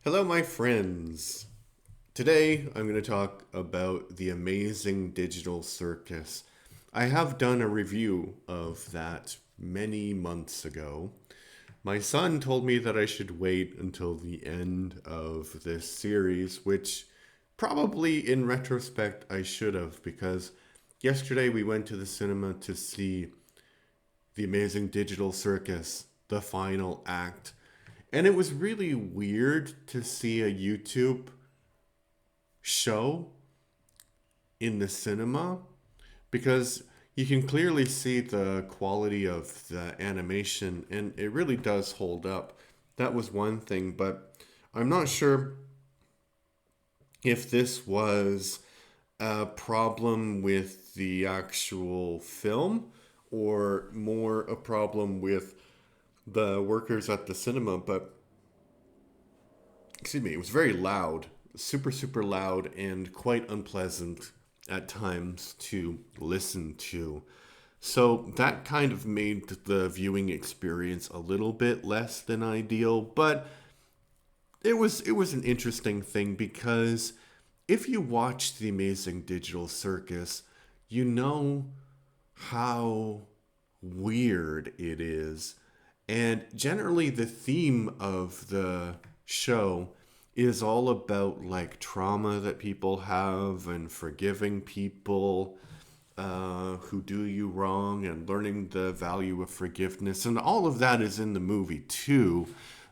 Hello, my friends. Today I'm going to talk about the Amazing Digital Circus. I have done a review of that many months ago. My son told me that I should wait until the end of this series, which probably in retrospect I should have, because yesterday we went to the cinema to see the Amazing Digital Circus, the final act. And it was really weird to see a YouTube show in the cinema because you can clearly see the quality of the animation and it really does hold up. That was one thing, but I'm not sure if this was a problem with the actual film or more a problem with the workers at the cinema, but excuse me, it was very loud, super, super loud, and quite unpleasant at times to listen to. So that kind of made the viewing experience a little bit less than ideal, but it was an interesting thing because if you watch the Amazing Digital Circus, you know how weird it is. And generally, the theme of the show is all about like trauma that people have and forgiving people who do you wrong and learning the value of forgiveness. And all of that is in the movie too.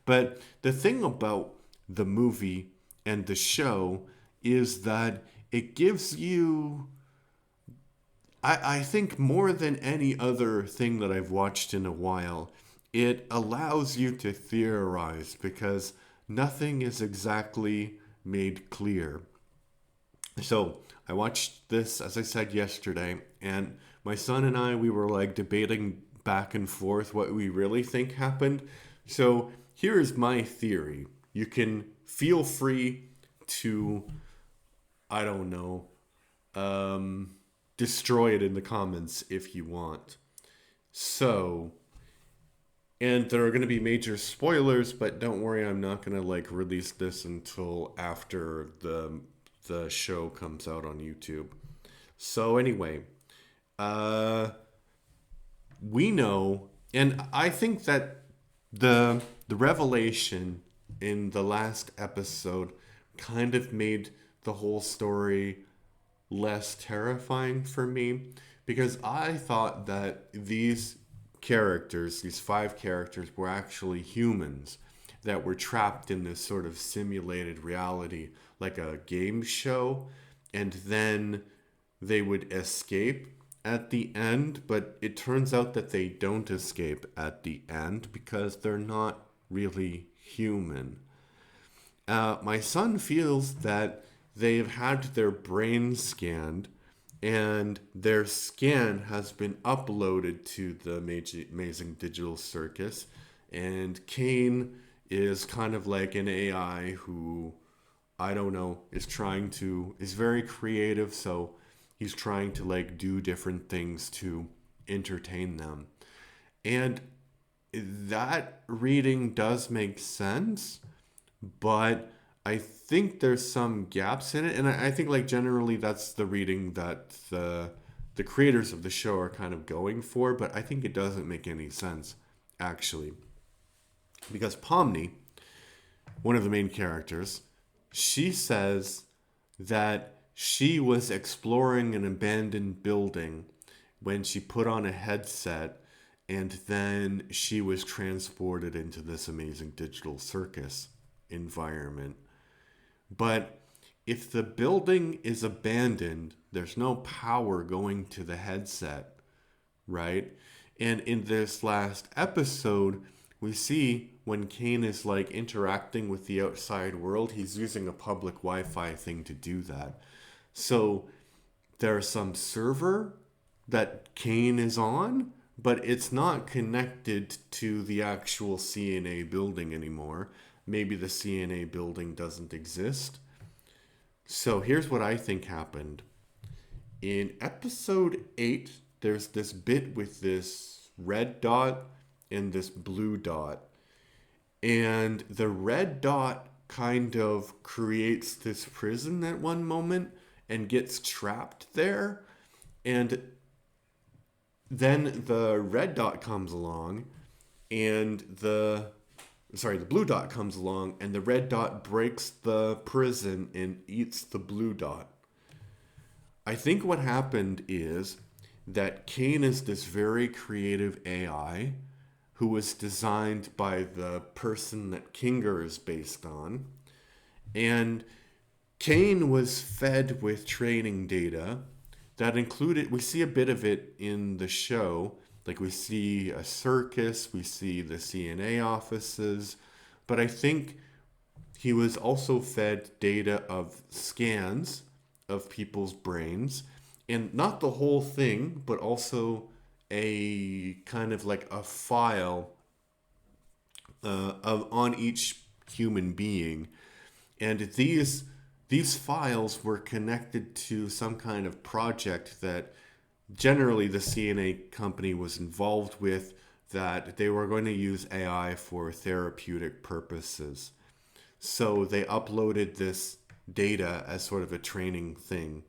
But the thing about the movie and the show is that it gives you I think more than any other thing that I've watched in a while, it allows you to theorize because nothing is exactly made clear. So I watched this, as I said yesterday, and my son and I, we were like debating back and forth what we really think happened. So here is my theory. You can feel free to, I don't know, um, destroy it in the comments if you want. So, and there are going to be major spoilers, but don't worry, I'm not going to like release this until after the show comes out on YouTube. So anyway, uh we know and I think that the revelation in the last episode kind of made the whole story less terrifying for me because I thought that these characters, these five characters, were actually humans that were trapped in this sort of simulated reality, like a game show, and then they would escape at the end, but it turns out that they don't escape at the end because they're not really human. My son feels that they've had their brain scanned and their scan has been uploaded to the Amazing Digital Circus. And Kane is kind of like an AI who, I don't know, is very creative. So he's trying to like do different things to entertain them. And that reading does make sense, but I think there's some gaps in it, and I think like generally that's the reading that the creators of the show are kind of going for, but I think it doesn't make any sense actually because Pomni, one of the main characters, she says that she was exploring an abandoned building when she put on a headset and then she was transported into this amazing digital circus environment. But if the building is abandoned, there's no power going to the headset, right? And in this last episode, we see when Kane is like interacting with the outside world, he's using a public Wi Fi thing to do that. So there's some server that Kane is on, but it's not connected to the actual CNA building anymore. Maybe the CNA building doesn't exist. So here's what I think happened. In episode 8, there's this bit with this red dot and this blue dot. And the red dot kind of creates this prison at one moment and gets trapped there. And then the red dot comes along and the blue dot comes along and the red dot breaks the prison and eats the blue dot. I think what happened is that Kane is this very creative AI who was designed by the person that Kinger is based on. And Kane was fed with training data that included, we see a bit of it in the show, like we see a circus, we see the CNA offices, but I think he was also fed data of scans of people's brains, and not the whole thing, but also a kind of like a file of on each human being. And these files were connected to some kind of project that generally the CNA company was involved with, that they were going to use AI for therapeutic purposes. So they uploaded this data as sort of a training thing.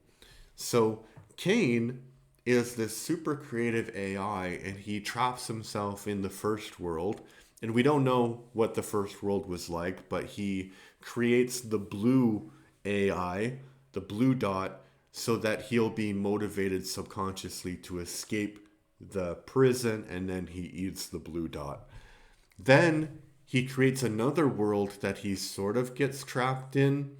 So Kane is this super creative AI, and he traps himself in the first world. And we don't know what the first world was like, but he creates the blue AI, the blue dot, so that he'll be motivated subconsciously to escape the prison, and then he eats the blue dot. Then he creates another world that he sort of gets trapped in.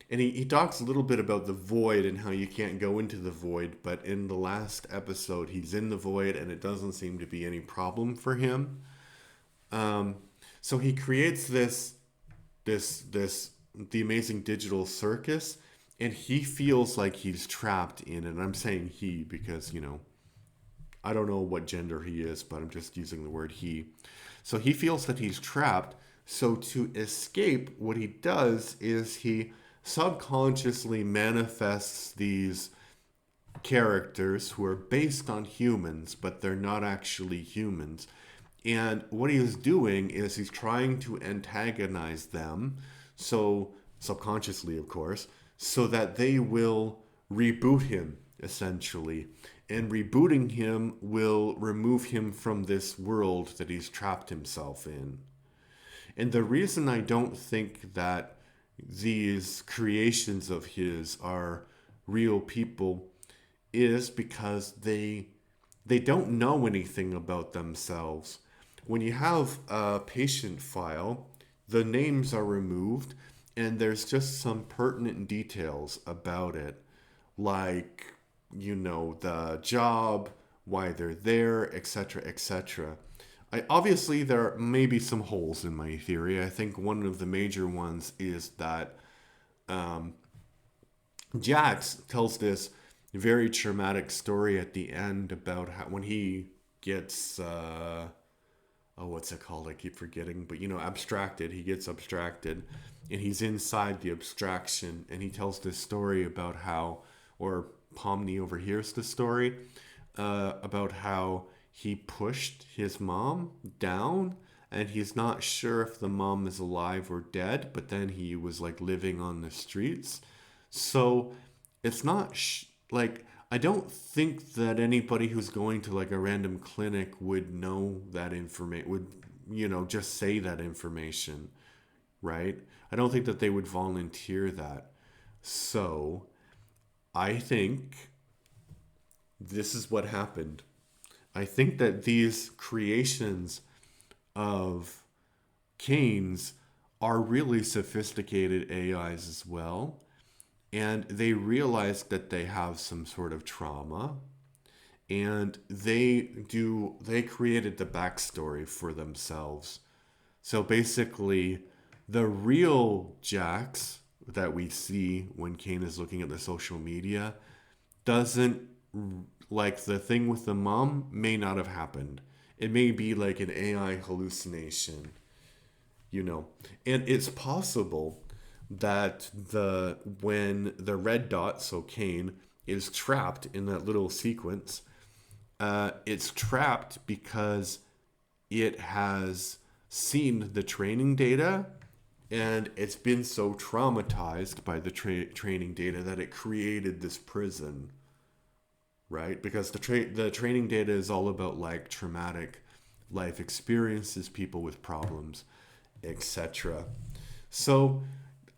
And he talks a little bit about the void and how you can't go into the void, but in the last episode, he's in the void and it doesn't seem to be any problem for him. So he creates the Amazing Digital Circus, and he feels like he's trapped in it. And I'm saying he because, I don't know what gender he is, but I'm just using the word he. So he feels that he's trapped. So to escape, what he does is he subconsciously manifests these characters who are based on humans, but they're not actually humans. And what he is doing is he's trying to antagonize them, so subconsciously, of course, so that they will reboot him, essentially. And rebooting him will remove him from this world that he's trapped himself in. And the reason I don't think that these creations of his are real people is because they don't know anything about themselves. When you have a patient file, the names are removed and there's just some pertinent details about it, like, the job, why they're there, etc., etc. Obviously, there may be some holes in my theory. I think one of the major ones is that Jax tells this very traumatic story at the end about how when he gets, what's it called? I keep forgetting. But, abstracted. He gets abstracted. And he's inside the abstraction. And he tells this story about how, or Pomni overhears the story, about how he pushed his mom down, and he's not sure if the mom is alive or dead, but then he was like living on the streets. So it's not I don't think that anybody who's going to like a random clinic would know that information, would, just say that information, right? I don't think that they would volunteer that. So I think this is what happened. I think that these creations of Kane's are really sophisticated AIs as well. And they realize that they have some sort of trauma. And they created the backstory for themselves. So basically, the real Jax that we see when Kane is looking at the social media doesn't, like, the thing with the mom may not have happened. It may be like an AI hallucination, And it's possible that when the red dot, so Kane, is trapped in that little sequence, it's trapped because it has seen the training data And it's been so traumatized by the training data that it created this prison, right? Because the training data is all about like traumatic life experiences, people with problems, etc. So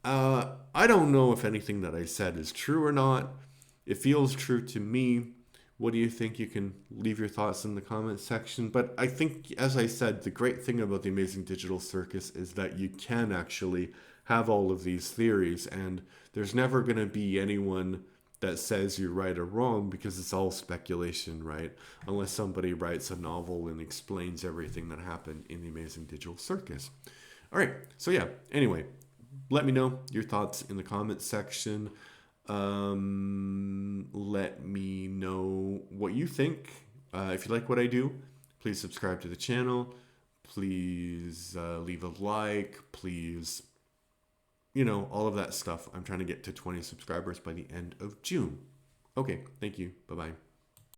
I don't know if anything that I said is true or not. It feels true to me. What do you think? You can leave your thoughts in the comment section. But I think, as I said, the great thing about the Amazing Digital Circus is that you can actually have all of these theories, and there's never going to be anyone that says you're right or wrong because it's all speculation, right? Unless somebody writes a novel and explains everything that happened in the Amazing Digital Circus. All right, so yeah, anyway, let me know your thoughts in the comments section. Let me know what you think. If you like what I do, please subscribe to the channel. Please leave a like. Please, all of that stuff. I'm trying to get to 20 subscribers by the end of June. Okay, thank you. Bye-bye.